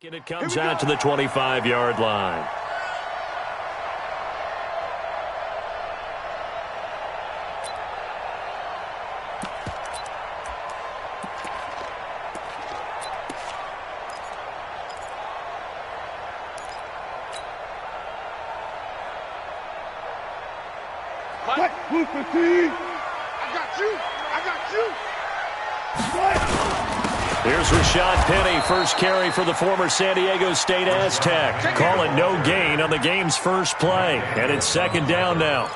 And it comes out to the 25-yard line. Here's Rashad Penny, first carry for the former San Diego State Aztec. Call it no gain on the game's first play, and it's second down now.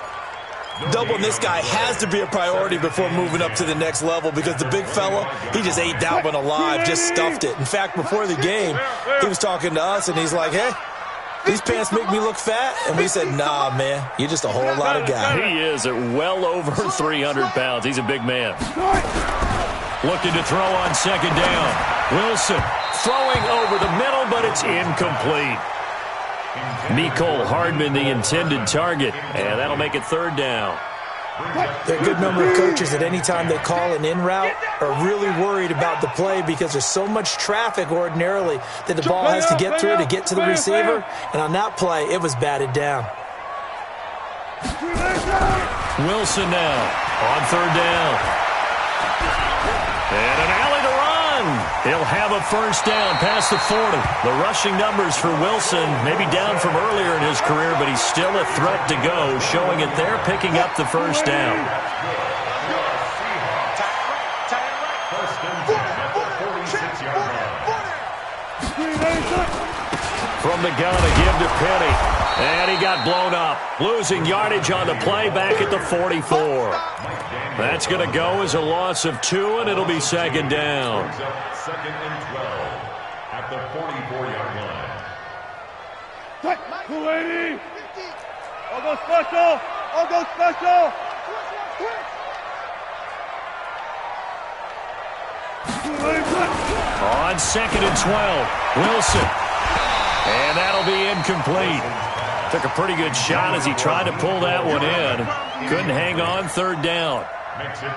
Doubling this guy has to be a priority before moving up to the next level because the big fella, he just ate that one alive, just stuffed it. In fact, before the game, he was talking to us, and he's like, hey, these pants make me look fat? And we said, nah, man, you're just a whole lot of guy. He is at well over 300 pounds. He's a big man. Looking to throw on second down. Wilson throwing over the middle, but it's incomplete. Mecole Hardman, the intended target, and that'll make it third down. There are a good number of coaches that any time they call an in route are really worried about the play because there's so much traffic ordinarily that the ball has to get through to get to the receiver. And on that play, it was batted down. Wilson now on third down. And an alley to run. He'll have a first down past the 40. The rushing numbers for Wilson maybe down from earlier in his career, but he's still a threat to go, showing it there, picking up the first down. From the gun to give to Penny. And he got blown up. Losing yardage on the play back at the 44. That's going to go as a loss of 2, and it'll be second down. Second and 12 at the 44-yard line. 280. I'll go special. I'll go special. On second and 12, Wilson. And that'll be incomplete. Took a pretty good shot as he tried to pull that one in. Couldn't hang on third down.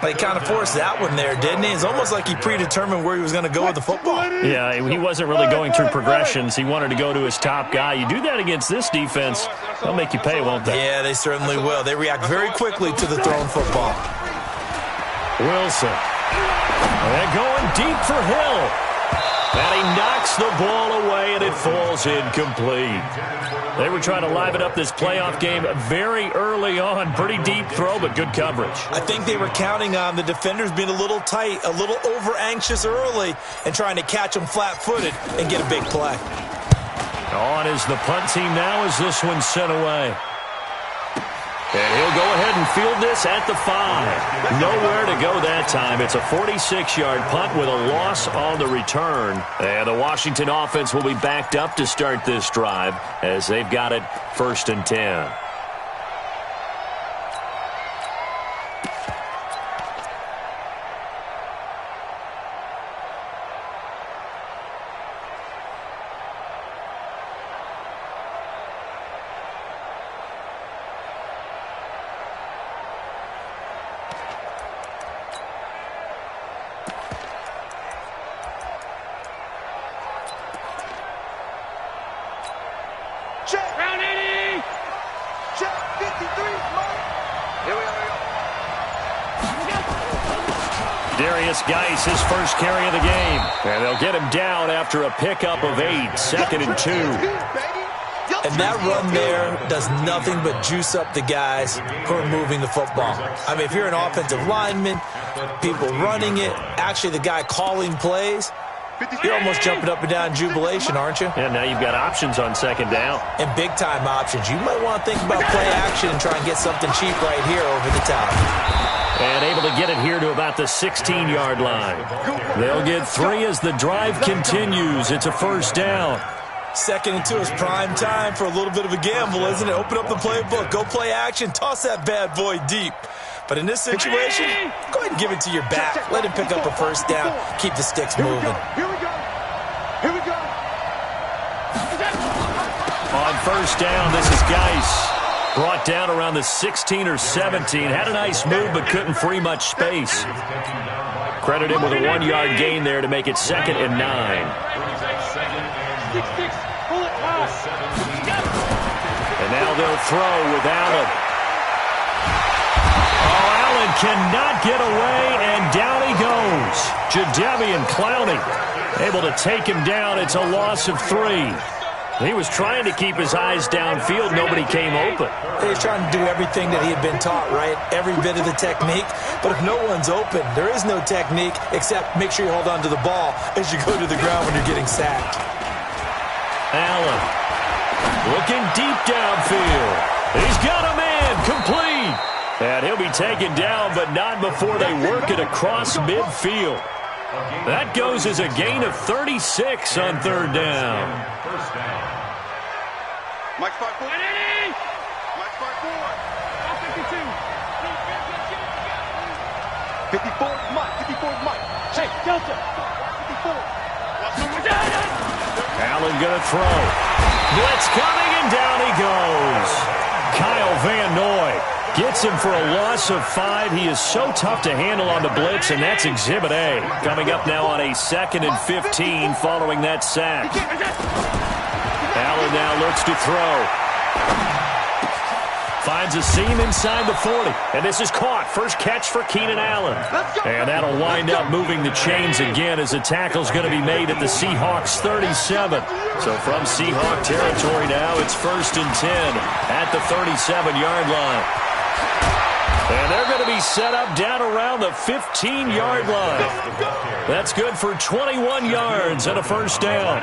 He kind of forced that one there, didn't he? It's almost like he predetermined where he was going to go with the football. Yeah, he wasn't really going through progressions. He wanted to go to his top guy. You do that against this defense, they'll make you pay, won't they? Yeah, they certainly will. They react very quickly to the thrown football. Wilson. And going deep for Hill. And he knocks the ball away, and it falls incomplete. They were trying to liven up this playoff game very early on. Pretty deep throw, but good coverage. I think they were counting on the defenders being a little tight, a little over-anxious early, and trying to catch them flat-footed and get a big play. On is the punt team now as this one's sent away. And he'll go ahead and field this at the 5. Nowhere to go that time. It's a 46-yard punt with a loss on the return. And the Washington offense will be backed up to start this drive as they've got it first and 10. Geis, his first carry of the game. And they'll get him down after a pickup of 8, second and 2. And that run there does nothing but juice up the guys who are moving the football. I mean, if you're an offensive lineman, people running it, actually the guy calling plays, you're almost jumping up and down in jubilation, aren't you? And now you've got options on second down. And big-time options. You might want to think about play action and try and get something cheap right here over the top. And able to get it here to about the 16-yard line. They'll get 3 as the drive continues. It's a first down. Second and 2 is prime time for a little bit of a gamble, isn't it? Open up the playbook, go play action, toss that bad boy deep. But in this situation, go ahead and give it to your back. Let him pick up a first down. Keep the sticks moving. Here we go. Here we go. On first down, this is Geis. Brought down around the 16 or 17. Had a nice move, but couldn't free much space. Credit him with a 1-yard gain there to make it second and 9. And now they'll throw with Allen. Oh, Allen cannot get away, and down he goes. Jadeveon Clowney able to take him down. It's a loss of 3. He was trying to keep his eyes downfield. Nobody came open. He's trying to do everything that he had been taught, right? Every bit of the technique. But if no one's open, there is no technique except make sure you hold on to the ball as you go to the ground when you're getting sacked. Allen looking deep downfield. He's got a man complete. And he'll be taken down, but not before they work it across midfield. That goes as a gain of 36 on 3rd down. First down. Mike 5-4. Mike 5-4. 52. 54, Mike. 54, Mike. Hey, Delta. 54. Allen going to throw. Blitz coming, and down he goes. Kyle Van Noy gets him for a loss of 5. He is so tough to handle on the blitz, and that's Exhibit A. Coming up now on a 2nd and 15 following that sack. Allen now looks to throw. Finds a seam inside the 40, and this is caught. First catch for Keenan Allen. And that'll wind up moving the chains again as the tackle's going to be made at the Seahawks 37. So from Seahawk territory now, it's 1st and 10 at the 37-yard line. And they're going to be set up down around the 15-yard line. That's good for 21 yards and a first down.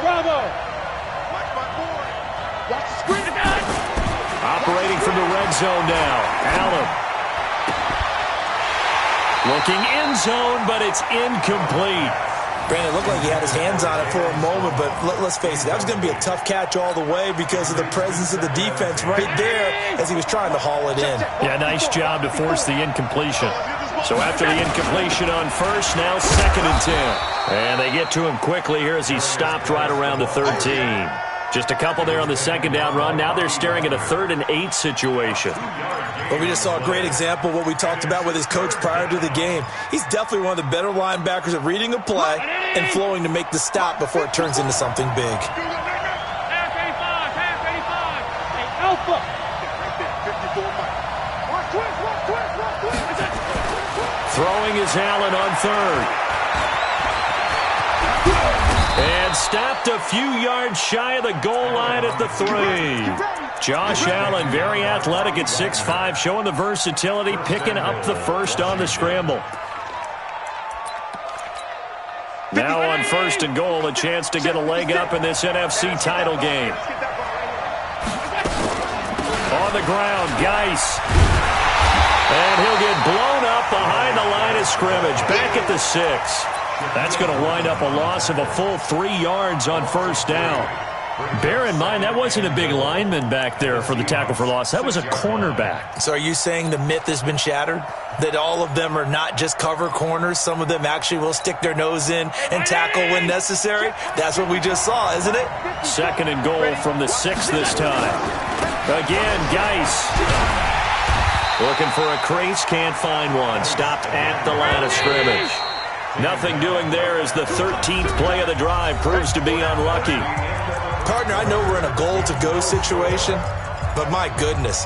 Bravo. Operating from the red zone now. Allen. Looking end zone, but it's incomplete. Brandon, it looked like he had his hands on it for a moment, but let's face it, that was going to be a tough catch all the way because of the presence of the defense right there as he was trying to haul it in. Yeah, nice job to force the incompletion. So after the incompletion on first, now 2nd and 10. And they get to him quickly here as he's stopped right around the 13. Just a couple there on the 2nd down run. Now they're staring at a 3rd and 8 situation. Well, we just saw a great example of what we talked about with his coach prior to the game. He's definitely one of the better linebackers at reading a play and flowing to make the stop before it turns into something big. Alpha. Throwing is Allen on 3rd. And stopped a few yards shy of the goal line at the 3. Josh Allen, very athletic at 6'5", showing the versatility, picking up the first on the scramble. Now on 1st and goal, a chance to get a leg up in this NFC title game. On the ground, Geis. And he'll get blown up behind the line of scrimmage, back at the 6. That's going to wind up a loss of a full 3 yards on 1st down. Bear in mind, that wasn't a big lineman back there for the tackle for loss. That was a cornerback. So are you saying the myth has been shattered? That all of them are not just cover corners? Some of them actually will stick their nose in and tackle when necessary? That's what we just saw, isn't it? 2nd and goal from the 6 this time. Again, Geis. Looking for a crease, can't find one. Stopped at the line of scrimmage. Nothing doing there as the 13th play of the drive proves to be unlucky. Partner, I know we're in a goal-to-go situation, but my goodness,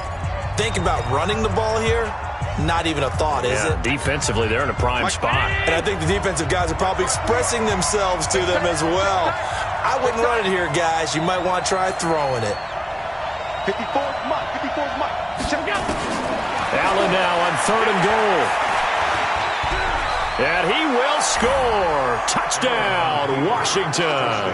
think about running the ball here, not even a thought, is it? Defensively, they're in a prime spot. And I think the defensive guys are probably expressing themselves to them as well. I wouldn't run it here, guys. You might want to try throwing it. 54's Mike. 54's Mike. Allen now on 3rd and goal. And he will score. Touchdown, Washington.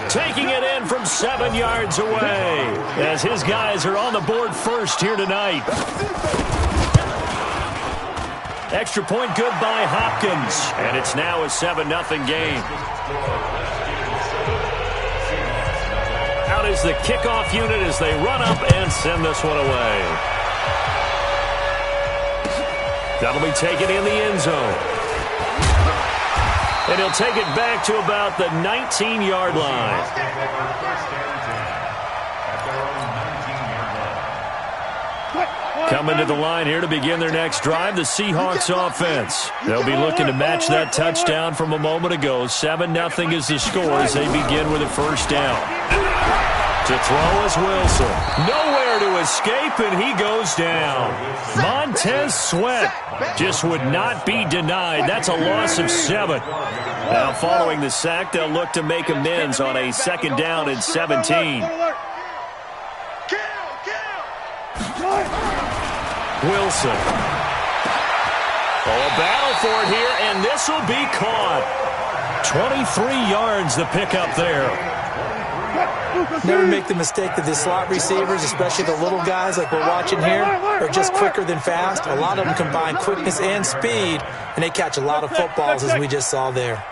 Taking it in from 7 yards away as his guys are on the board first here tonight. Extra point good by Hopkins. And it's now a 7-0 game. Out is the kickoff unit as they run up and send this one away. That'll be taken in the end zone. And he'll take it back to about the 19-yard line. Coming to the line here to begin their next drive, the Seahawks offense. They'll be looking to match that touchdown from a moment ago. 7-0 is the score as they begin with a first down. To throw is Wilson. Nowhere to escape, and he goes down. Montez Sweat just would not be denied. That's a loss of 7. Now, following the sack, they'll look to make amends on a 2nd down and 17. Wilson. Oh, a battle for it here, and this will be caught. 23 yards the pickup there. Never make the mistake that the slot receivers, especially the little guys like we're watching here, are just quicker than fast. A lot of them combine quickness and speed, and they catch a lot of footballs, as we just saw there.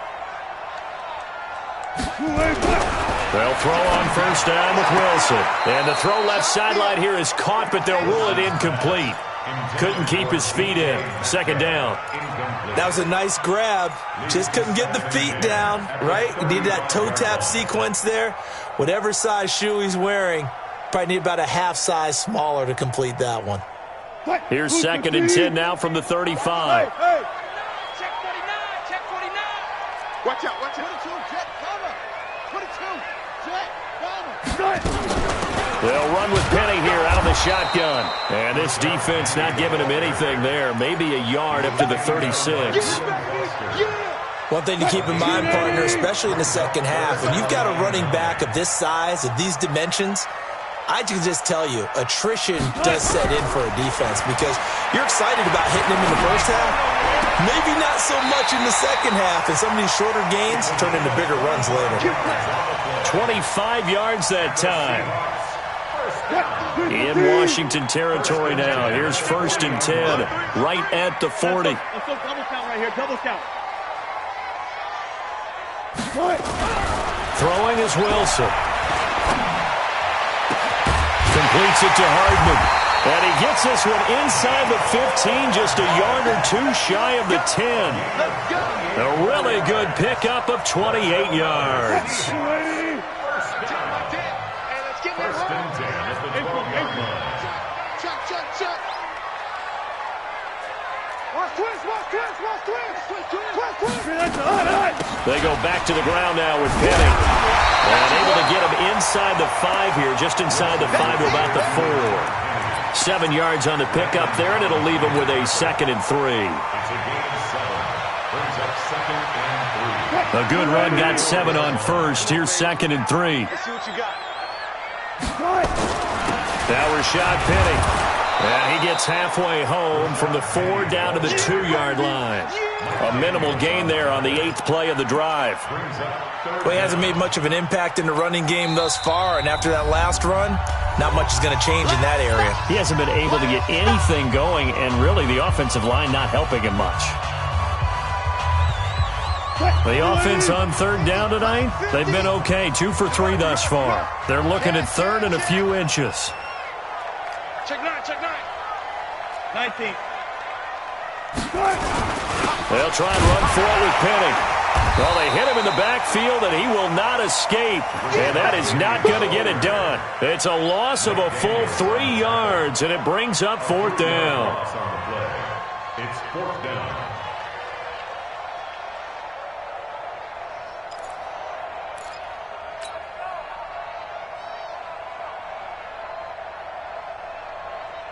They'll throw on first down with Wilson. And the throw left sideline here is caught, but they'll rule it incomplete. Couldn't keep his feet in. 2nd down. That was a nice grab. Just couldn't get the feet down, right? You need that toe tap sequence there. Whatever size shoe he's wearing, probably need about a half size smaller to complete that one. Here's 2nd and 10 now from the 35. Check 49, check 49. Watch out, watch out. 22, check, cover. 22, check, cover. They'll run with Penny here out of the shotgun. And this defense not giving him anything there. Maybe a yard up to the 36. One thing to keep in mind, partner, especially in the second half, when you've got a running back of this size, of these dimensions, I can just tell you, attrition does set in for a defense because you're excited about hitting him in the first half. Maybe not so much in the second half, and some of these shorter gains turn into bigger runs later. 25 yards that time. In Washington territory now. Here's 1st and 10, right at the 40. Let's go double count right here, double count. Throwing is Wilson. Completes it to Hardman. And he gets this one inside the 15, just a yard or 2 shy of the 10. A really good pickup of 28 yards. First and 10 at the 12-yard line. Check. Watch twist. They go back to the ground now with Penny. And able to get him inside the 5 here, just inside the 5 to about the 4. 7 yards on the pickup there, and it'll leave him with a 2nd and 3. It's a gain of 7. Brings up 2nd and 3. A good run got 7 on first. Here's 2nd and 3. Let's see what you got. Now Rashad Penny. And he gets halfway home from the 4 down to the 2-yard line. A minimal gain there on the 8th play of the drive. Well, he hasn't made much of an impact in the running game thus far, and after that last run, not much is going to change in that area. He hasn't been able to get anything going, and really the offensive line not helping him much. The offense on 3rd down tonight, they've been okay. 2 for 3 thus far. They're looking at 3rd and a few inches. Check 9. 19. They'll try and run for it with Penny. Well, they hit him in the backfield, and he will not escape. And that is not going to get it done. It's a loss of a full 3 yards, and it brings up 4th down. It's 4th down.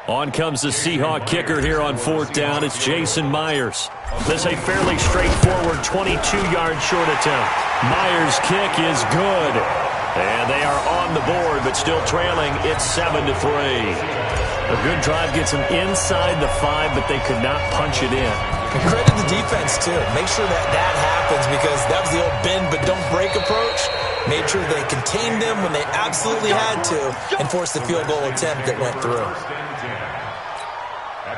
On comes the Seahawk kicker here on 4th down. It's Jason Myers. This is a fairly straightforward 22-yard short attempt. Myers' kick is good. And they are on the board, but still trailing. It's 7-3. A good drive gets them inside the 5, but they could not punch it in. And credit the defense, too. Make sure that happens because that was the old bend but don't break approach. Made sure they contained them when they absolutely had to and forced the field goal attempt that went through.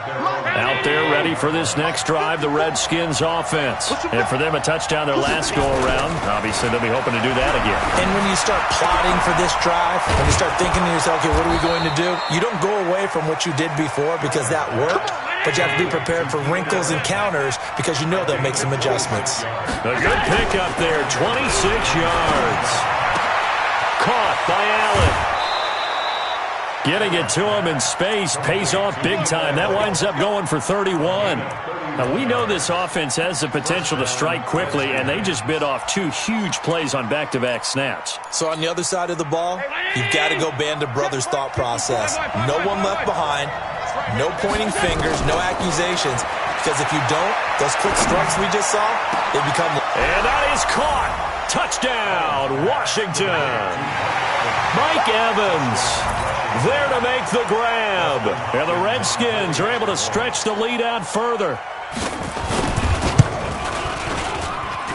Out there ready for this next drive, the Redskins offense. And for them, a touchdown their last go-around. Obviously, they'll be hoping to do that again. And when you start plotting for this drive, when you start thinking to yourself, okay, what are we going to do? You don't go away from what you did before because that worked, but you have to be prepared for wrinkles and counters because you know they'll make some adjustments. A good pickup there, 26 yards. Caught by Allen. Getting it to him in space pays off big time. That winds up going for 31. Now, we know this offense has the potential to strike quickly, and they just bit off 2 huge plays on back-to-back snaps. So on the other side of the ball, you've got to go Band of Brothers thought process. No one left behind, no pointing fingers, no accusations, because if you don't, those quick strikes we just saw, they become... And that is caught. Touchdown, Washington. Mike Evans there to make the grab. And the Redskins are able to stretch the lead out further.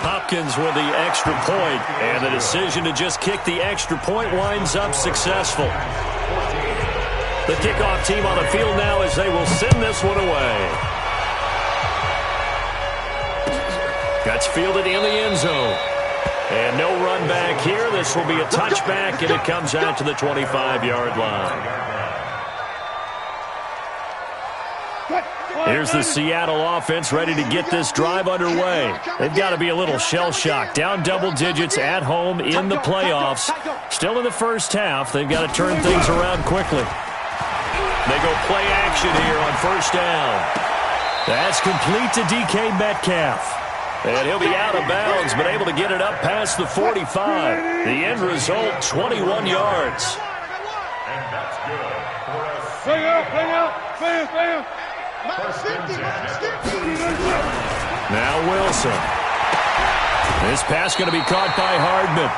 Hopkins with the extra point, and the decision to just kick the extra point winds up successful. The kickoff team on the field now as they will send this one away. That's fielded in the end zone. And no run back here. This will be a touchback, and it comes out to the 25-yard line. Here's the Seattle offense ready to get this drive underway. They've got to be a little shell-shocked. Down double digits at home in the playoffs. Still in the first half. They've got to turn things around quickly. They go play action here on first down. That's complete to DK Metcalf. And he'll be out of bounds, but able to get it up past the 45. The end result, 21 yards. And that's good for a Bring out, bam. Now Wilson. This pass going to be caught by Hardman.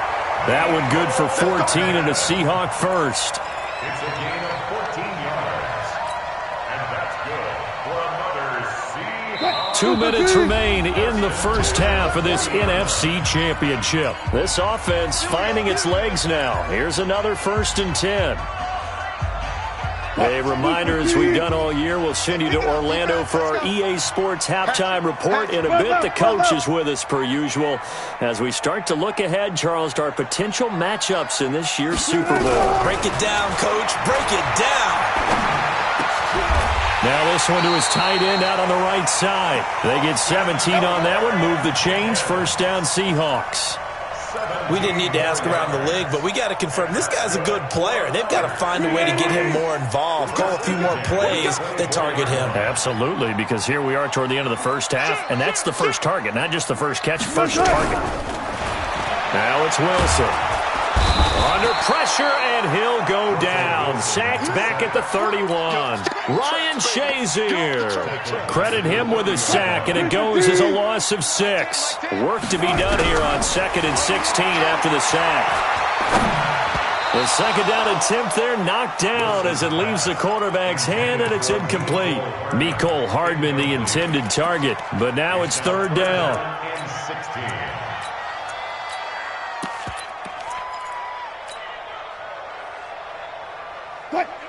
That one good for 14 and a Seahawk first. It's a gain of 14 yards. And that's good for another Seahawks. 2 minutes remain in the first half of this NFC Championship. This offense finding its legs now. Here's another 1st and 10. A reminder, as we've done all year, we'll send you to Orlando for our EA Sports halftime report in a bit. The coach is with us per usual as we start to look ahead, Charles, to our potential matchups in this year's Super Bowl. Break it down, Coach. Break it down. Now this one to his tight end out on the right side. They get 17 on that one. Move the chains. First down, Seahawks. We didn't need to ask around the league, but we got to confirm this guy's a good player. They've got to find a way to get him more involved, call a few more plays that target him. Absolutely, because here we are toward the end of the first half, and that's the first target, not just the first catch, first target. Now it's Wilson. Under pressure, and he'll go down. Sacked back at the 31. Ryan Shazier. Credit him with a sack, and it goes as a loss of 6. Work to be done here on 2nd and 16 after the sack. The second down attempt there knocked down as it leaves the quarterback's hand, and it's incomplete. Mecole Hardman the intended target, but now it's 3rd down. And 16.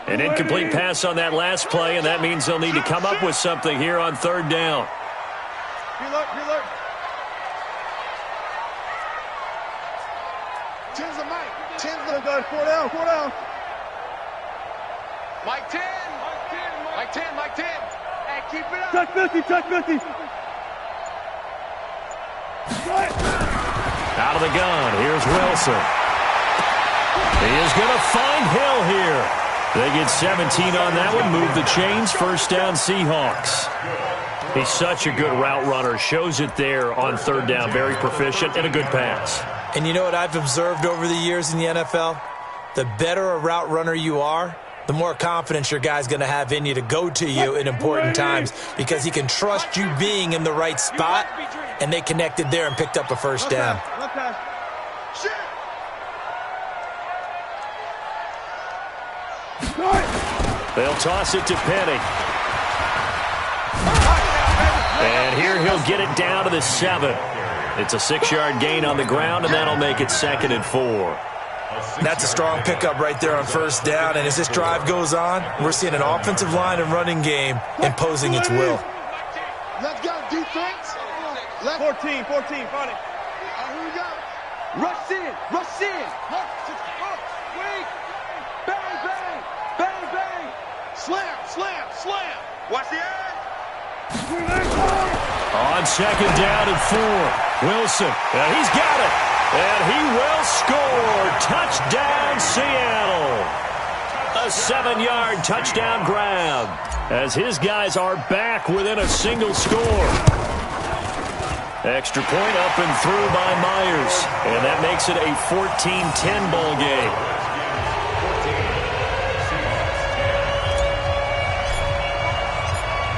An incomplete pass on that last play, and that means they'll need to come up with something here on 3rd down. Reload. Tens of Mike. Guys, 4 down. Mike 10. Mike 10. Hey, keep it up. Touch 50. Out of the gun, here's Wilson. He is going to find Hill here. They get 17 on that one. Move the chains. First down, Seahawks. He's such a good route runner. Shows it there on 3rd down. Very proficient and a good pass. And you know what I've observed over the years in the NFL? The better a route runner you are, the more confidence your guy's going to have in you to go to you in important times because he can trust you being in the right spot, and they connected there and picked up a first down. Okay. They'll toss it to Penny. And here he'll get it down to the 7. It's a 6-yard gain on the ground, and that'll make it 2nd and 4. That's a strong pickup right there on first down, and as this drive goes on, we're seeing an offensive line and running game imposing its will. Let's go, defense. 14, front it. Here we go. Rush in. Wait. Bang. Slam. Watch the edge. On 2nd down and 4. Wilson. He's got it. And he will score. Touchdown, Seattle. A 7-yard touchdown grab as his guys are back within a single score. Extra point up and through by Myers. And that makes it a 14-10 ball game.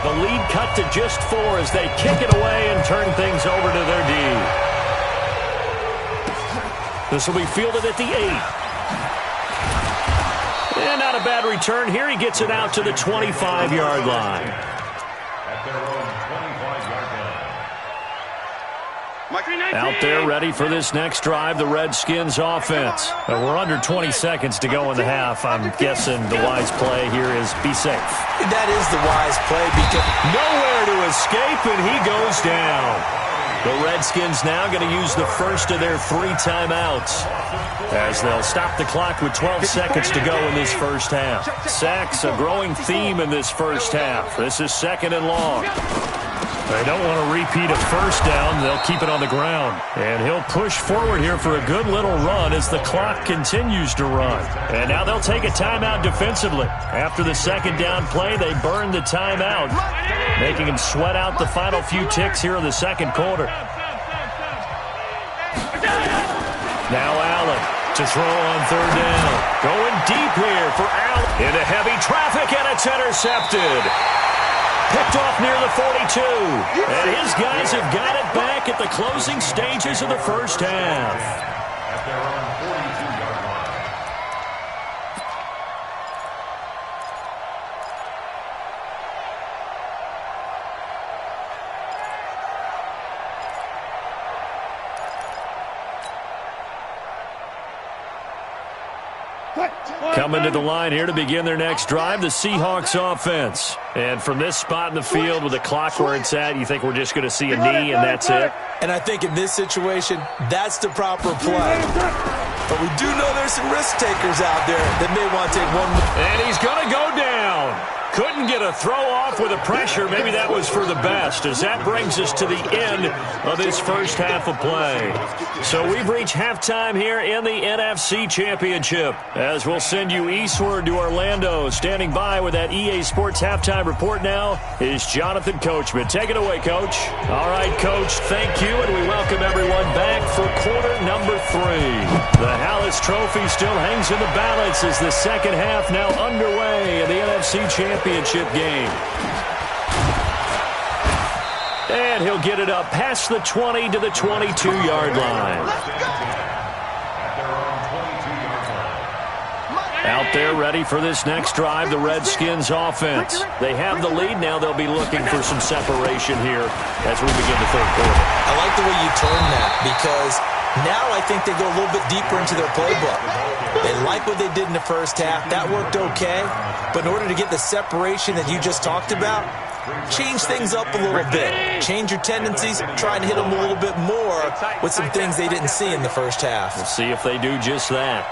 The lead cut to just 4 as they kick it away and turn things over to their D. This will be fielded at the 8. And not a bad return here. He gets it out to the 25-yard line. At their own 25-yard line. Out there ready for this next drive, the Redskins offense. We're under 20 seconds to go in the half. I'm guessing the wise play here is be safe. That is the wise play because nowhere to escape, and he goes down. The Redskins now going to use the first of their 3 timeouts as they'll stop the clock with 12 seconds to go in this first half. Sacks, a growing theme in this first half. This is 2nd and long. They don't want to repeat a first down. They'll keep it on the ground. And he'll push forward here for a good little run as the clock continues to run. And now they'll take a timeout defensively. After the 2nd down play, they burn the timeout, making him sweat out the final few ticks here in the 2nd quarter. Now Allen to throw on 3rd down. Going deep here for Allen. Into heavy traffic, and it's intercepted. Picked off near the 42. And his guys have got it back at the closing stages of the first half. At their own 42-yard line. Coming to the line here to begin their next drive, the Seahawks offense. And from this spot in the field with the clock where it's at, you think we're just going to see a knee and that's it? And I think in this situation, that's the proper play. But we do know there's some risk takers out there that may want to take one. And he's going to go down. Couldn't get a throw off with the pressure. Maybe that was for the best, as that brings us to the end of this first half of play. So we've reached halftime here in the NFC Championship, as we'll send you eastward to Orlando. Standing by with that EA Sports halftime report now is Jonathan Coachman. Take it away, Coach. All right, Coach, thank you, and we welcome everyone back for quarter number 3. The Hallis Trophy still hangs in the balance as the second half now underway in the NFC Championship game. And he'll get it up past the 20 to the 22-yard line. Out there ready for this next drive, the Redskins offense. They have the lead. Now they'll be looking for some separation here as we begin the 3rd quarter. I like the way you turn that because now I think they go a little bit deeper into their playbook. They like what they did in the first half. That worked okay. But in order to get the separation that you just talked about, change things up a little bit. Change your tendencies. Try and hit them a little bit more with some things they didn't see in the first half. We'll see if they do just that.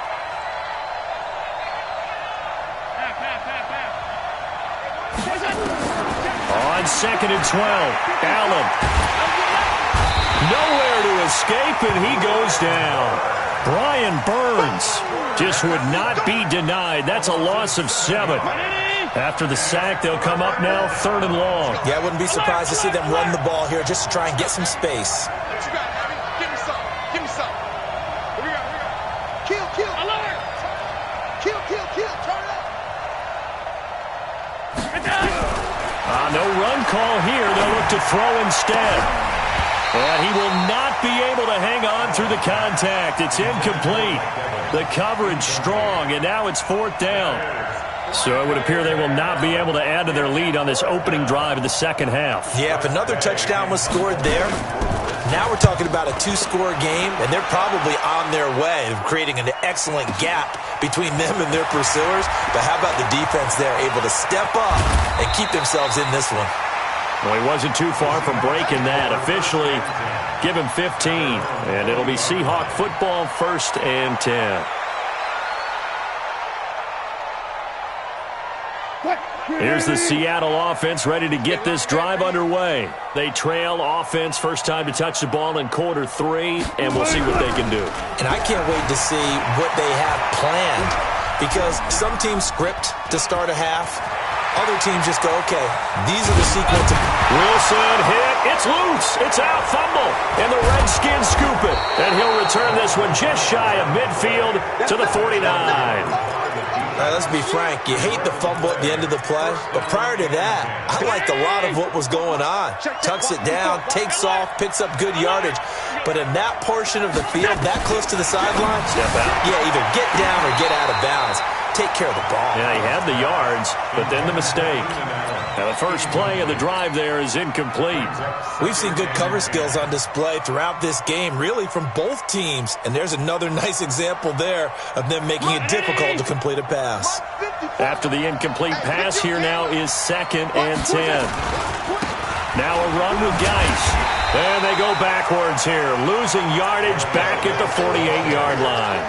On 2nd and 12, Allen. Nowhere to escape, and he goes down. Brian Burns just would not be denied. That's a loss of 7. After the sack, they'll come up now 3rd and long. Yeah, I wouldn't be surprised to see them run the ball here just to try and get some space. What you got, Abby? Give me some. Give me some. What we got? What we got? Kill, kill. Alert. Kill, kill, kill. Turn up. No run call here. They'll look to throw instead. And he will not be able to hang on through the contact. It's incomplete. The coverage strong, and now it's 4th down. So it would appear they will not be able to add to their lead on this opening drive of the second half. Yeah, if another touchdown was scored there, now we're talking about a 2-score game, and they're probably on their way of creating an excellent gap between them and their pursuers. But how about the defense there, able to step up and keep themselves in this one? Well, he wasn't too far from breaking that. Officially, give him 15, and it'll be Seahawk football, 1st and 10. Here's the Seattle offense ready to get this drive underway. They trail offense, first time to touch the ball in quarter 3, and we'll see what they can do. And I can't wait to see what they have planned because some teams script to start a half. Other teams just go, okay, these are the sequence of... Wilson hit. It's loose. It's out. Fumble. And the Redskins scoop it. And he'll return this one just shy of midfield to the 49. Let's be frank. You hate the fumble at the end of the play. But prior to that, I liked a lot of what was going on. Tucks it down, takes off, picks up good yardage. But in that portion of the field, that close to the sideline, step out. Yeah, either get down or get out of bounds. Take care of the ball. Yeah, he had the yards, but then the mistake. Now the first play of the drive there is incomplete. We've seen good cover skills on display throughout this game, really from both teams. And there's another nice example there of them making it difficult to complete a pass. After the incomplete pass, here now is 2nd and 10. Now a run with Geis. And they go backwards here, losing yardage back at the 48-yard line.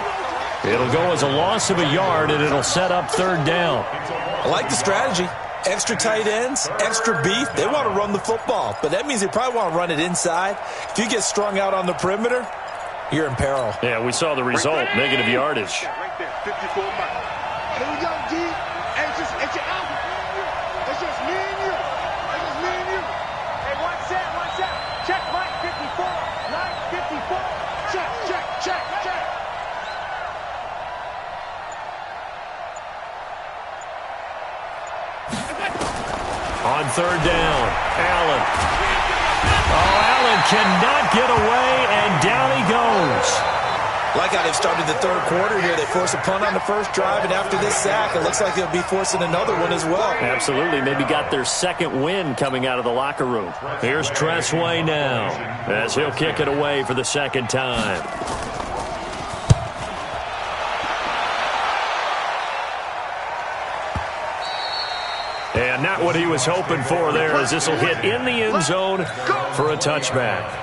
It'll go as a loss of a yard, and it'll set up 3rd down. I like the strategy. Extra tight ends, extra beef. They want to run the football, but that means they probably want to run it inside. If you get strung out on the perimeter, you're in peril. Yeah, we saw the result, negative yardage. Right there, 54 miles. Here we go, G. It's your album. It's just me and you. It's just me and you. Hey, what's that? Check Mike 54. Line 54. Check. On 3rd down, Allen. Oh, Allen cannot get away, and down he goes. Like how they've started the 3rd quarter here. They force a punt on the first drive, and after this sack, it looks like they'll be forcing another one as well. Absolutely. Maybe got their 2nd win coming out of the locker room. Here's Tressway now, as he'll kick it away for the 2nd time. And not what he was hoping for there, as this will hit in the end zone for a touchback.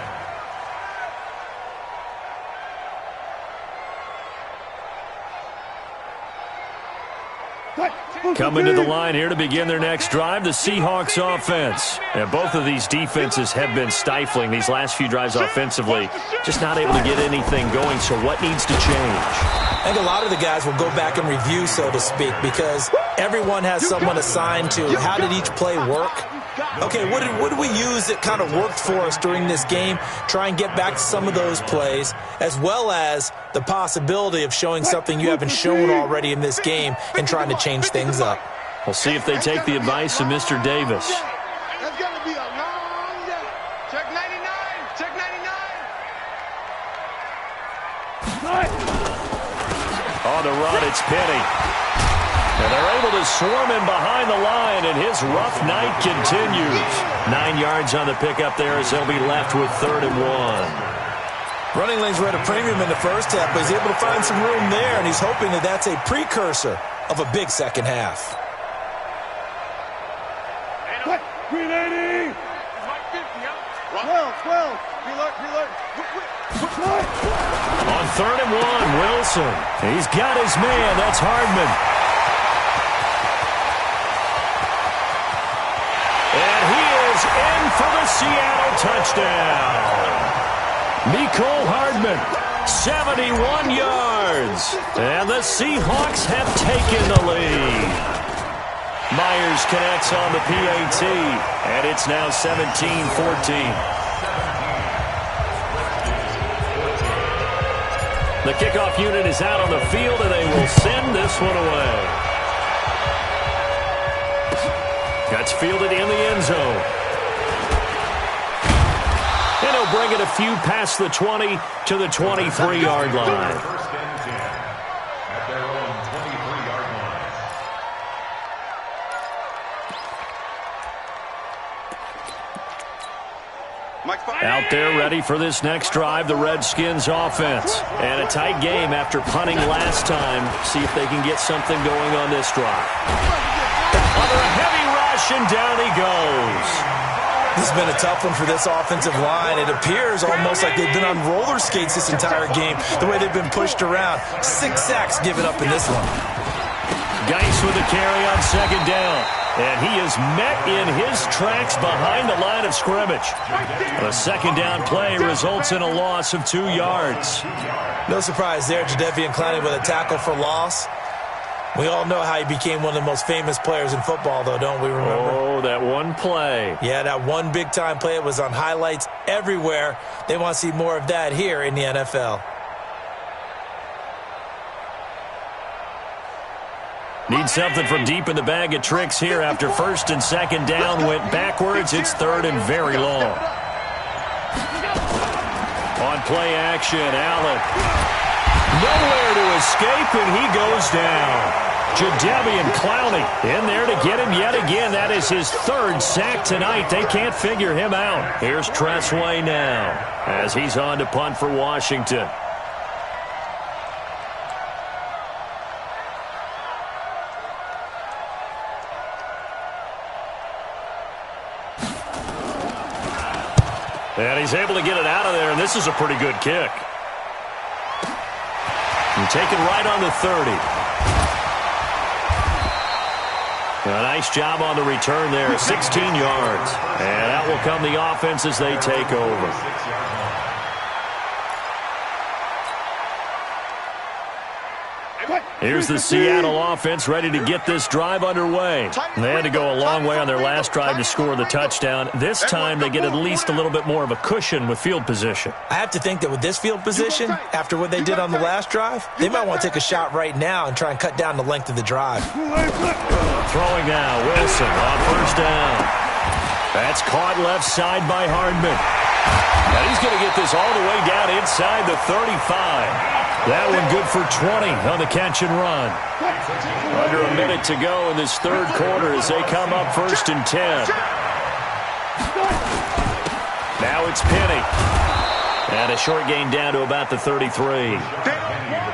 Coming to the line here to begin their next drive, the Seahawks offense. And both of these defenses have been stifling these last few drives offensively. Just not able to get anything going, so what needs to change? I think a lot of the guys will go back and review, so to speak, because everyone has someone assigned to how did each play work. Okay, what did we use that kind of worked for us during this game? Try and get back to some of those plays, as well as the possibility of showing something you haven't shown already in this game and trying to change things up. We'll see if they take the advice of Mr. Davis. That's going to be a long day. Check 99. Check 99. On the run, it's Penny. And they're able to swarm him behind the line, and his rough night continues. 9 yards on the pickup there as they'll be left with 3rd and 1. Running lanes were at a premium in the first half, but he's able to find some room there, and he's hoping that that's a precursor of a big second half. Reloading. 12. Reload. On 3rd and 1, Wilson. He's got his man. That's Hardman. And he is in for the Seattle touchdown. Mecole Hardman, 71 yards. And the Seahawks have taken the lead. Myers connects on the PAT, and it's now 17-14. The kickoff unit is out on the field, and they will send this one away. That's fielded in the end zone. And he'll bring it a few past the 20 to the 23-yard line. First and 10 at their own 23-yard line. Out there ready for this next drive, the Redskins offense. And a tight game after punting last time. See if they can get something going on this drive. Under a heavy rush, and down he goes. This has been a tough one for this offensive line. It appears almost like they've been on roller skates this entire game, the way they've been pushed around. 6 sacks given up in this one. Geis with a carry on 2nd down. And he is met in his tracks behind the line of scrimmage. A 2nd down play results in a loss of 2 yards. No surprise there, Jadeveon Clowney with a tackle for loss. We all know how he became one of the most famous players in football, though, don't we remember? Oh, that one play. Yeah, that one big-time play. It was on highlights everywhere. They want to see more of that here in the NFL. Need something from deep in the bag of tricks here after first and second down went backwards. It's third and very long. On play action, Allen. Nowhere to escape, and he goes down. Jadeveon Clowney in there to get him yet again. That is his third sack tonight. They can't figure him out. Here's Tressway now as he's on to punt for Washington. And he's able to get it out of there, and this is a pretty good kick. And taken right on the 30. A nice job on the return there, 16 yards. And out will come the offense as they take over. Here's the Seattle offense ready to get this drive underway. They had to go a long way on their last drive to score the touchdown. This time they get at least a little bit more of a cushion with field position. I have to think that with this field position, after what they did on the last drive, they might want to take a shot right now and try and cut down the length of the drive. Throwing now, Wilson on first down. That's caught left side by Hardman. Now he's going to get this all the way down inside the 35. That one good for 20 on the catch and run. Under a minute to go in this third quarter as they come up first and 10. Now it's Penny. And a short gain down to about the 33.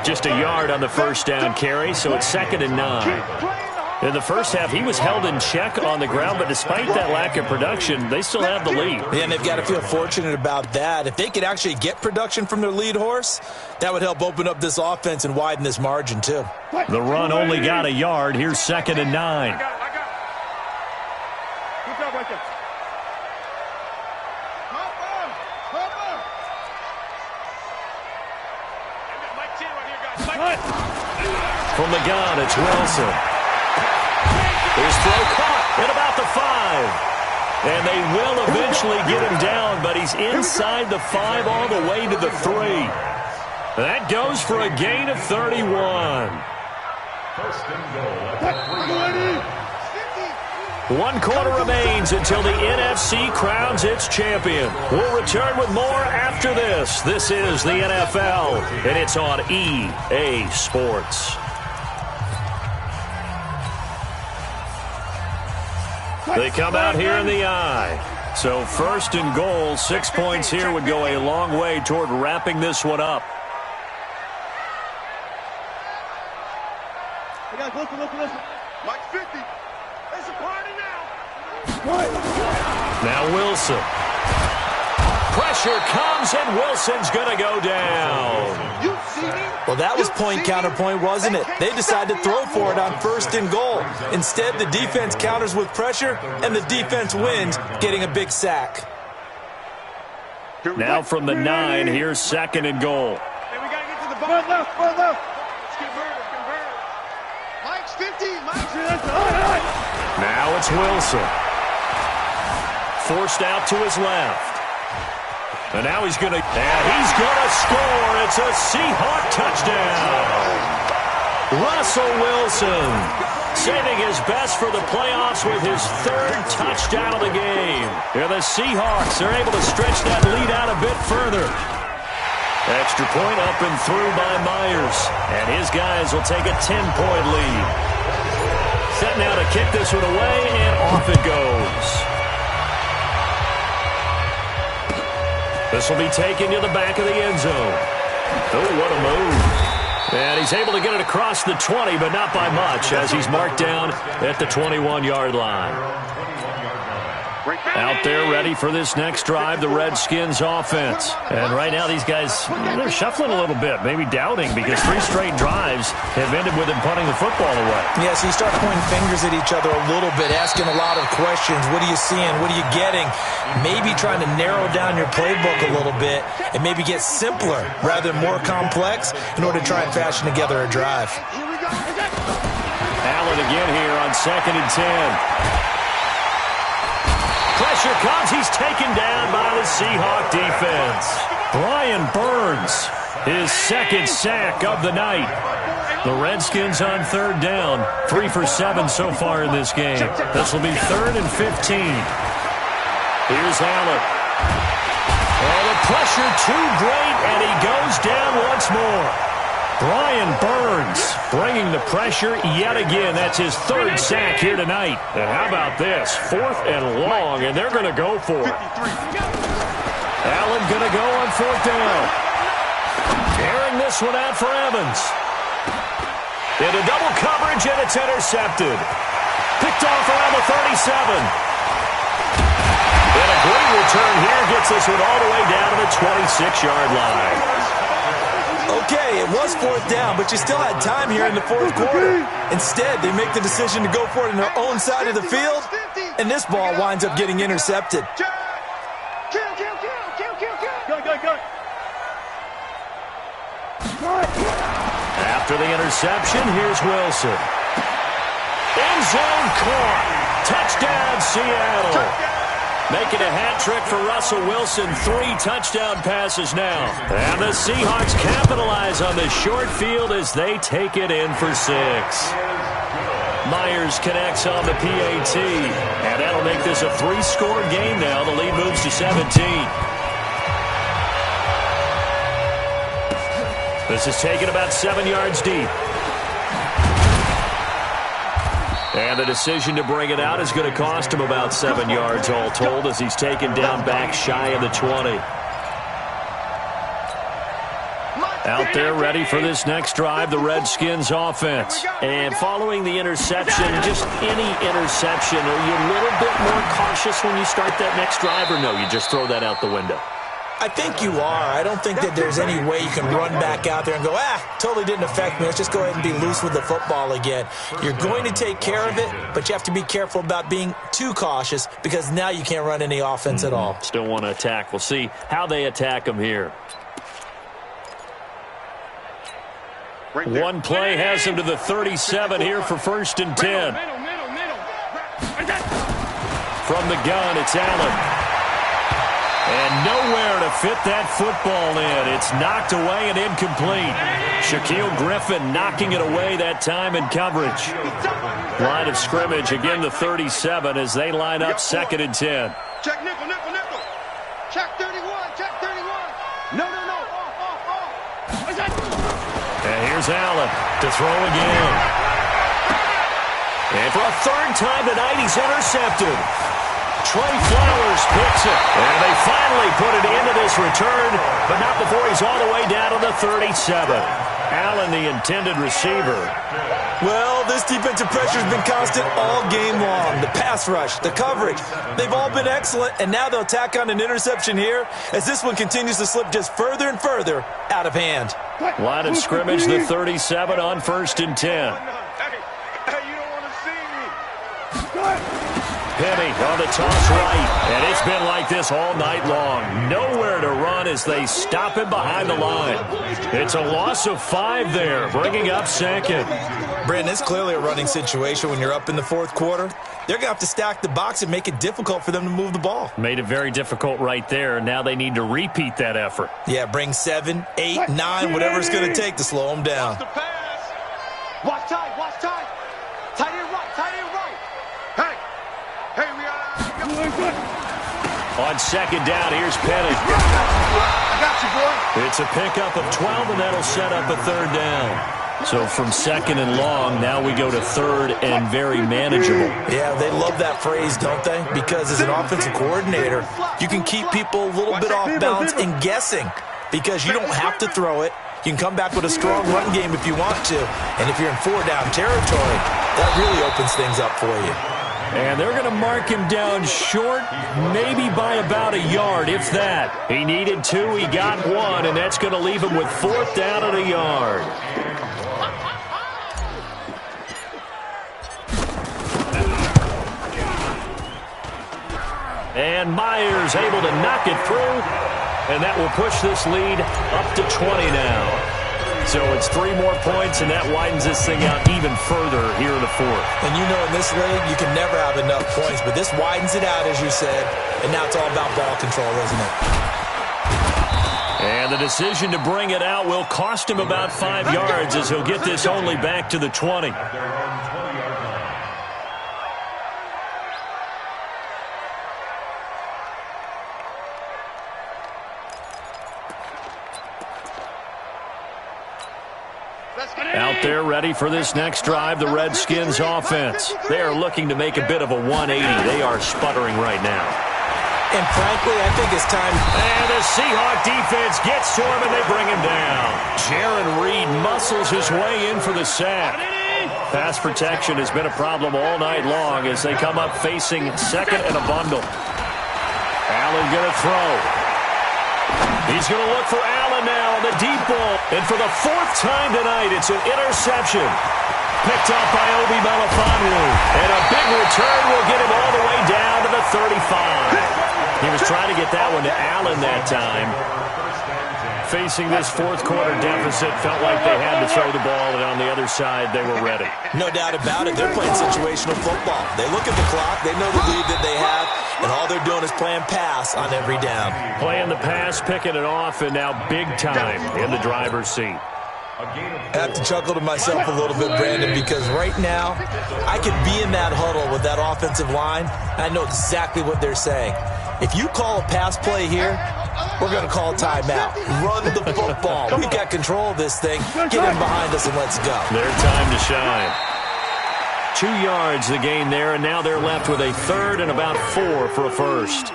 Just a yard on the first down carry, so it's second and 9. In the first half, he was held in check on the ground, but despite that lack of production, they still have the lead. Yeah, and they've got to feel fortunate about that. If they could actually get production from their lead horse, that would help open up this offense and widen this margin, too. The run only got a yard. Here's second and 9. Good job right there. From the gun, it's Wilson. His throw caught at about the 5. And they will eventually get him down, but he's inside the 5 all the way to the 3. That goes for a gain of 31. First and goal at the 3. 1 quarter remains until the NFC crowns its champion. We'll return with more after this. This is the NFL, and it's on EA Sports. They come out here in the eye. So first and goal, 6 points here would go a long way toward wrapping this one up. Listen. Mike 50. It's a party now. Now Wilson. Pressure comes, and Wilson's going to go down. You see me? Well, that was point counterpoint, wasn't it? They decided to throw for it on first and goal. Instead, the defense counters with pressure, and the defense wins, getting a big sack. Now from the 9, here's second and goal. Hey, we got to get to the ball. Left. Let's convert. Mike's 50. Now it's Wilson. Forced out to his left. And now he's going to score. It's a Seahawk touchdown. Russell Wilson saving his best for the playoffs with his 3rd touchdown of the game. Here the Seahawks are able to stretch that lead out a bit further. Extra point up and through by Myers. And his guys will take a 10-point lead. Set now to kick this one away, and off it goes. This will be taken to the back of the end zone. Oh, what a move. And he's able to get it across the 20, but not by much, as he's marked down at the 21-yard line. Out there ready for this next drive, the Redskins offense. And right now these guys, they're shuffling a little bit, maybe doubting, because 3 straight drives have ended with them punting the football away. Yeah, so you start pointing fingers at each other a little bit, asking a lot of questions. What are you seeing? What are you getting? Maybe trying to narrow down your playbook a little bit and maybe get simpler rather than more complex in order to try and fashion together a drive. Here we go. Allen again here on 2nd and 10. Pressure comes. He's taken down by the Seahawk defense. Brian Burns, his 2nd sack of the night. The Redskins on 3rd down. 3 for 7 so far in this game. This will be 3rd and 15. Here's Allen. Oh, the pressure too great, and he goes down once more. Brian Burns bringing the pressure yet again. That's his 3rd sack here tonight. And how about this? 4th and long, and they're going to go for it. Allen going to go on 4th down. Airing this one out for Evans. Into double coverage, and it's intercepted. Picked off around the 37. And a great return here gets this one all the way down to the 26-yard line. Okay, it was 4th down, but you still had time here in the 4th quarter. Instead, they make the decision to go for it on their own side of the field, and this ball winds up getting intercepted. After the interception, here's Wilson. End zone caught. Touchdown, Seattle. Making a hat trick for Russell Wilson. 3 touchdown passes now. And the Seahawks capitalize on this short field as they take it in for 6. Myers connects on the PAT. And that'll make this a 3-score game now. The lead moves to 17. This is taken about 7 yards deep. And the decision to bring it out is going to cost him about 7 yards all told as he's taken down back shy of the 20. Out there ready for this next drive, the Redskins offense. And following the interception, just any interception, are you a little bit more cautious when you start that next drive, or no, you just throw that out the window? I think you are. I don't think that there's any way you can run back out there and go, totally didn't affect me. Let's just go ahead and be loose with the football again. You're going to take care of it, but you have to be careful about being too cautious because now you can't run any offense at all. Still want to attack. We'll see how they attack them here. One play has him to the 37 here for 1st and 10. From the gun, it's Allen. And nowhere to fit that football in. It's knocked away and incomplete. Shaquille Griffin knocking it away that time in coverage. Line of scrimmage, again the 37 as they line up 2nd and 10. Check nickel, nickel, nickel. Check 31, check 31. No. Off. And here's Allen to throw again. And for a 3rd time tonight, he's intercepted. Trey Flowers picks it. And they finally put it into this return, but not before he's all the way down to the 37. Allen, the intended receiver. Well, this defensive pressure has been constant all game long. The pass rush, the coverage, they've all been excellent, and now they'll tack on an interception here as this one continues to slip just further and further out of hand. Line of scrimmage, the 37 on 1st and 10. Hey, you don't want to see me. Penny on the toss right, and it's been like this all night long. Nowhere to run as they stop him behind the line. It's a loss of 5 there, bringing up 2nd. Brandon, it's clearly a running situation when you're up in the 4th quarter. They're going to have to stack the box and make it difficult for them to move the ball. Made it very difficult right there. Now they need to repeat that effort. Yeah, bring 7, 8, 9, whatever it's going to take to slow them down. Watch tight, watch tight. Tight end right, tight end right. Hey, we got. On 2nd down, here's Penny. I got you, boy. It's a pickup of 12, and that'll set up a 3rd down. So from 2nd and long, now we go to 3rd and very manageable. Yeah, they love that phrase, don't they? Because as an offensive coordinator, you can keep people a little bit off balance and guessing because you don't have to throw it. You can come back with a strong run game if you want to. And if you're in 4-down territory, that really opens things up for you. And they're going to mark him down short, maybe by about a yard, if that. He needed 2, he got 1, and that's going to leave him with 4th down and a yard. And Myers able to knock it through, and that will push this lead up to 20 now. So it's 3 more points, and that widens this thing out even further here in the fourth. And you know in this league, you can never have enough points, but this widens it out, as you said, and now it's all about ball control, isn't it? And the decision to bring it out will cost him about 5 yards as he'll get this only back to the 20. Out there ready for this next drive, the Redskins offense. They are looking to make a bit of a 180. They are sputtering right now. And frankly, I think it's time. And the Seahawks defense gets to him, and they bring him down. Jaron Reed muscles his way in for the sack. Pass protection has been a problem all night long as they come up facing second and a bundle. Allen going to throw. He's going to look for Allen now on the deep ball. And for the 4th time tonight, it's an interception. Picked up by Obi Melifonwu. And a big return will get him all the way down to the 35. He was trying to get that one to Allen that time. Facing this fourth quarter deficit, felt like they had to throw the ball, and on the other side, they were ready. No doubt about it. They're playing situational football. They look at the clock. They know the lead that they have, and all they're doing is playing pass on every down. Playing the pass, picking it off, and now big time in the driver's seat. I have to chuckle to myself a little bit, Brandon, because right now I could be in that huddle with that offensive line, and I know exactly what they're saying. If you call a pass play here, we're going to call a timeout. Run the football. We got control of this thing. Get in behind us and let's go. Their time to shine. 2 yards the gain there, and now they're left with a 3rd and about 4 for a first.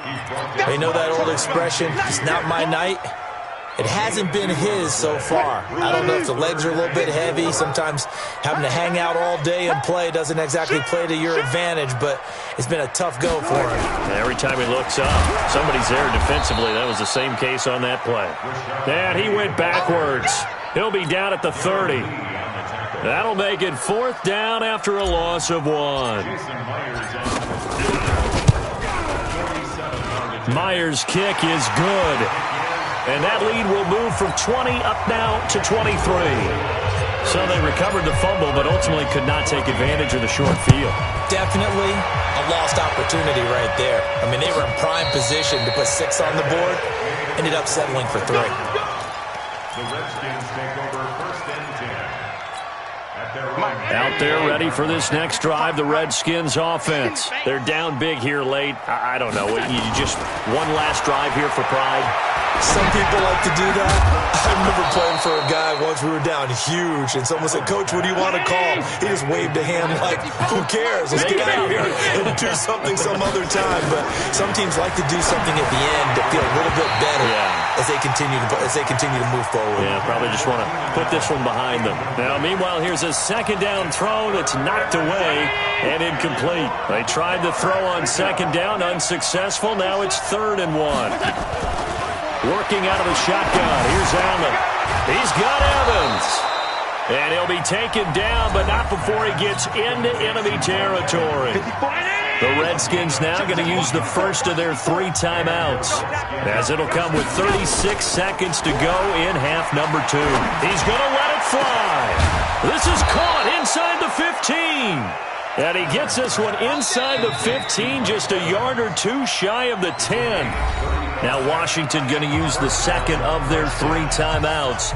You know that old expression, it's not my night? It hasn't been his so far. I don't know if the legs are a little bit heavy. Sometimes having to hang out all day and play doesn't exactly play to your advantage, but it's been a tough go for him. Every time he looks up, somebody's there defensively. That was the same case on that play. And he went backwards. He'll be down at the 30. That'll make it 4th down after a loss of 1. Myers' kick is good. And that lead will move from 20 up now to 23. So they recovered the fumble, but ultimately could not take advantage of the short field. Definitely a lost opportunity right there. I mean, they were in prime position to put 6 on the board. Ended up settling for 3. The Redskins take over 1st and 10. At their Out there ready for this next drive, the Redskins offense. They're down big here late. I don't know. You just one last drive here for pride. Some people like to do that. I remember playing for a guy once. We were down huge, and someone said, "Coach, what do you want to call?" He just waved a hand like, "Who cares? Let's get out of here and do something some other time." But some teams like to do something at the end to feel a little bit better as they continue to move forward. Yeah, probably just want to put this one behind them. Now, meanwhile, here's a 2nd down throw that's knocked away and incomplete. They tried to throw on 2nd down, unsuccessful. Now it's 3rd and 1. Working out of the shotgun. Here's Allen. He's got Evans. And he'll be taken down, but not before he gets into enemy territory. The Redskins now going to use the first of their 3 timeouts, as it'll come with 36 seconds to go in half number 2. He's going to let it fly. This is caught inside the 15. And he gets this one inside the 15, just a yard or 2 shy of the 10. Now Washington going to use the 2nd of their 3 timeouts,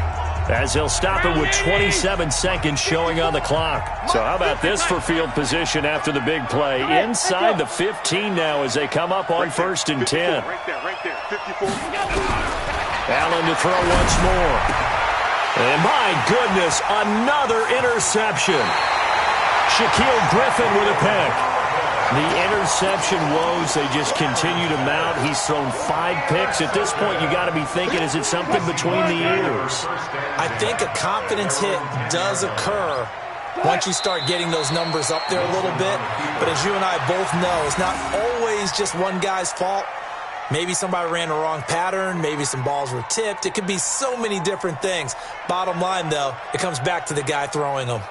as they'll stop it with 27 seconds showing on the clock. So how about this for field position after the big play? Inside the 15 now as they come up on 1st and 10. Allen to throw once more. And my goodness, another interception. Shaquille Griffin with a pick. The interception woes, they just continue to mount. He's thrown 5 picks. At this point, you got to be thinking, is it something between the ears? I think a confidence hit does occur once you start getting those numbers up there a little bit. But as you and I both know, it's not always just one guy's fault. Maybe somebody ran the wrong pattern. Maybe some balls were tipped. It could be so many different things. Bottom line, though, it comes back to the guy throwing them.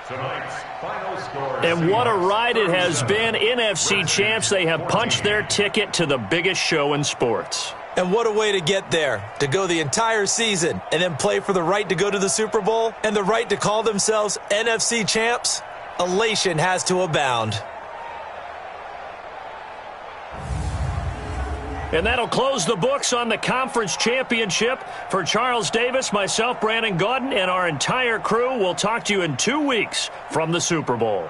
Tonight's final score. And what a ride it has been. NFC champs, they have punched their ticket to the biggest show in sports. And what a way to get there, to go the entire season and then play for the right to go to the Super Bowl and the right to call themselves NFC champs. Elation has to abound. And that'll close the books on the conference championship. For Charles Davis, myself, Brandon Gaudin, and our entire crew, we'll talk to you in 2 weeks from the Super Bowl.